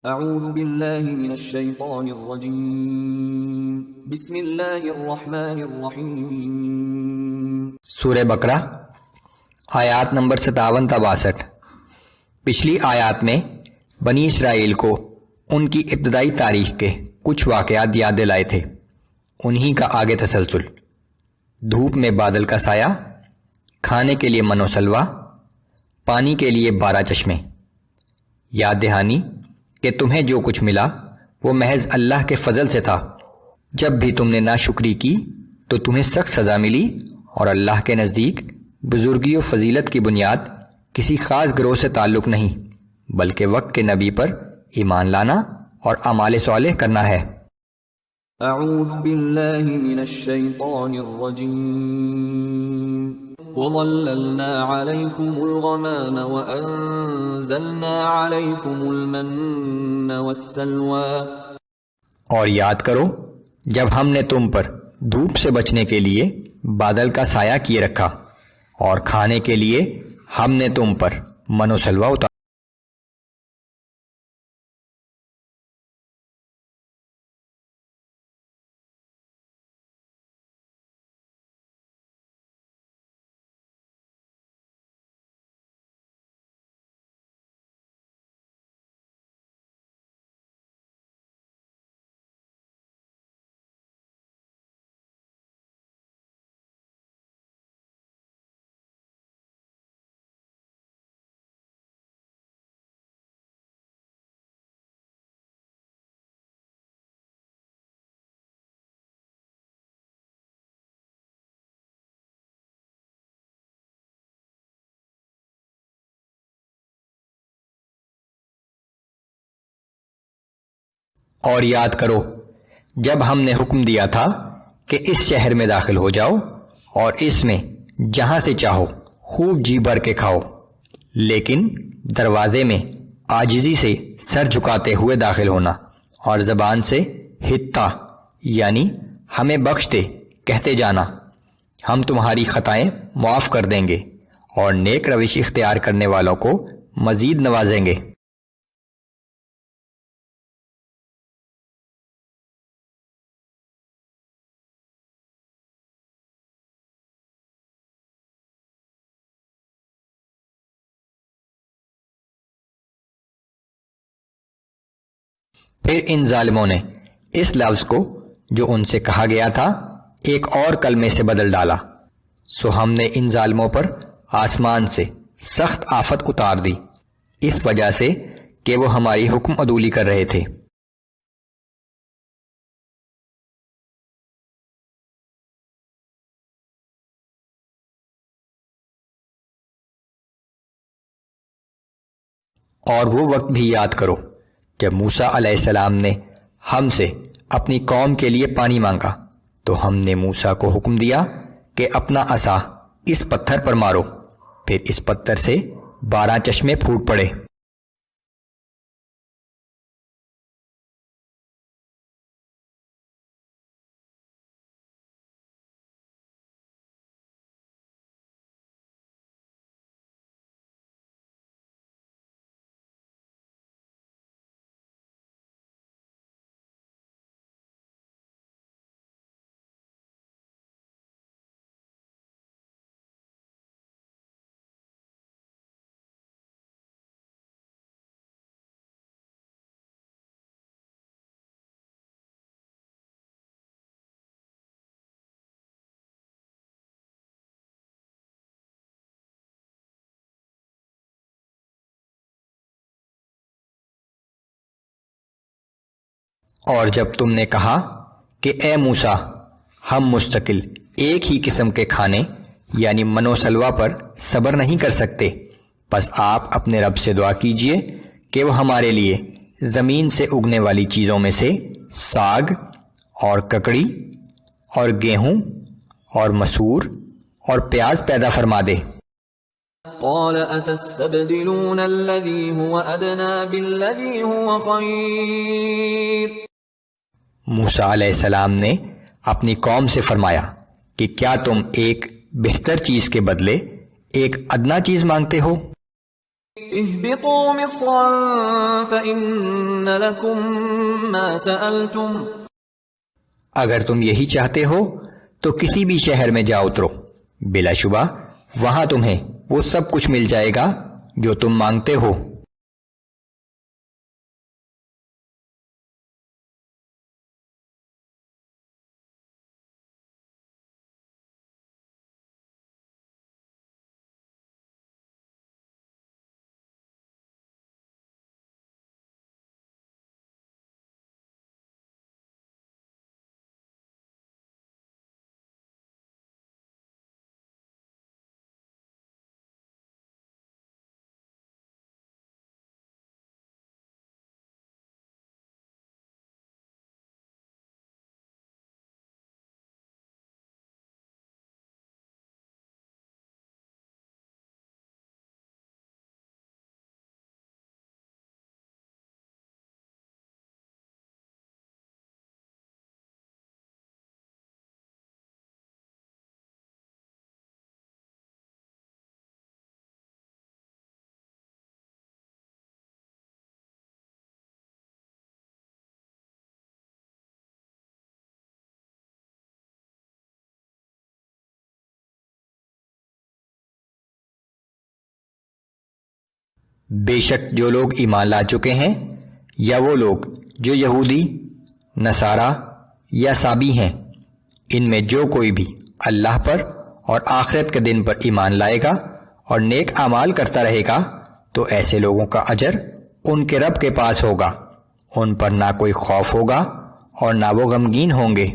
اعوذ باللہ من الشیطان الرجیم بسم اللہ الرحمن الرحیم۔ سورہ بقرہ آیات نمبر 57 تا 62۔ پچھلی آیات میں بنی اسرائیل کو ان کی ابتدائی تاریخ کے کچھ واقعات یاد دلائے تھے، انہی کا آگے تسلسل۔ دھوپ میں بادل کا سایہ، کھانے کے لیے من و سلوا، پانی کے لیے 12 چشمے۔ یاد دہانی کہ تمہیں جو کچھ ملا وہ محض اللہ کے فضل سے تھا۔ جب بھی تم نے ناشکری کی تو تمہیں سخت سزا ملی، اور اللہ کے نزدیک بزرگی و فضیلت کی بنیاد کسی خاص گروہ سے تعلق نہیں، بلکہ وقت کے نبی پر ایمان لانا اور اعمال صالح کرنا ہے۔ اعوذ باللہ من الشیطان الرجیم۔ وَظَلَّلْنَا عَلَيْكُمُ الْغَمَامَ وَأَنزَلْنَا عَلَيْكُمُ الْمَنَّ وَالسَّلْوَىٰ۔ اور یاد کرو جب ہم نے تم پر دھوپ سے بچنے کے لیے بادل کا سایہ کیے رکھا، اور کھانے کے لیے ہم نے تم پر من و سلوا اتارا۔ اور یاد کرو جب ہم نے حکم دیا تھا کہ اس شہر میں داخل ہو جاؤ، اور اس میں جہاں سے چاہو خوب جی بھر کے کھاؤ، لیکن دروازے میں عاجزی سے سر جھکاتے ہوئے داخل ہونا، اور زبان سے حتیٰ یعنی ہمیں بخش دے کہتے جانا، ہم تمہاری خطائیں معاف کر دیں گے اور نیک روش اختیار کرنے والوں کو مزید نوازیں گے۔ پھر ان ظالموں نے اس لفظ کو جو ان سے کہا گیا تھا ایک اور کلمے سے بدل ڈالا، سو ہم نے ان ظالموں پر آسمان سے سخت آفت اتار دی، اس وجہ سے کہ وہ ہماری حکم عدولی کر رہے تھے۔ اور وہ وقت بھی یاد کرو جب موسیٰ علیہ السلام نے ہم سے اپنی قوم کے لیے پانی مانگا، تو ہم نے موسیٰ کو حکم دیا کہ اپنا عصا اس پتھر پر مارو، پھر اس پتھر سے 12 چشمے پھوٹ پڑے۔ اور جب تم نے کہا کہ اے موسیٰ ہم مستقل ایک ہی قسم کے کھانے یعنی من و سلوا پر صبر نہیں کر سکتے، بس آپ اپنے رب سے دعا کیجئے کہ وہ ہمارے لیے زمین سے اگنے والی چیزوں میں سے ساگ اور ککڑی اور گیہوں اور مسور اور پیاز پیدا فرما دے۔ قال اتستبدلون الذي هو ادنى بالذي هو خير۔ موسیٰ علیہ السلام نے اپنی قوم سے فرمایا کہ کیا تم ایک بہتر چیز کے بدلے ایک ادنا چیز مانگتے ہو؟ اهبطوا مصرا فإن لكم ما سألتم اگر تم یہی چاہتے ہو تو کسی بھی شہر میں جا اترو، بلا شبہ وہاں تمہیں وہ سب کچھ مل جائے گا جو تم مانگتے ہو۔ بے شک جو لوگ ایمان لا چکے ہیں یا وہ لوگ جو یہودی، نصارہ یا صابی ہیں، ان میں جو کوئی بھی اللہ پر اور آخرت کے دن پر ایمان لائے گا اور نیک اعمال کرتا رہے گا تو ایسے لوگوں کا اجر ان کے رب کے پاس ہوگا، ان پر نہ کوئی خوف ہوگا اور نہ وہ غمگین ہوں گے۔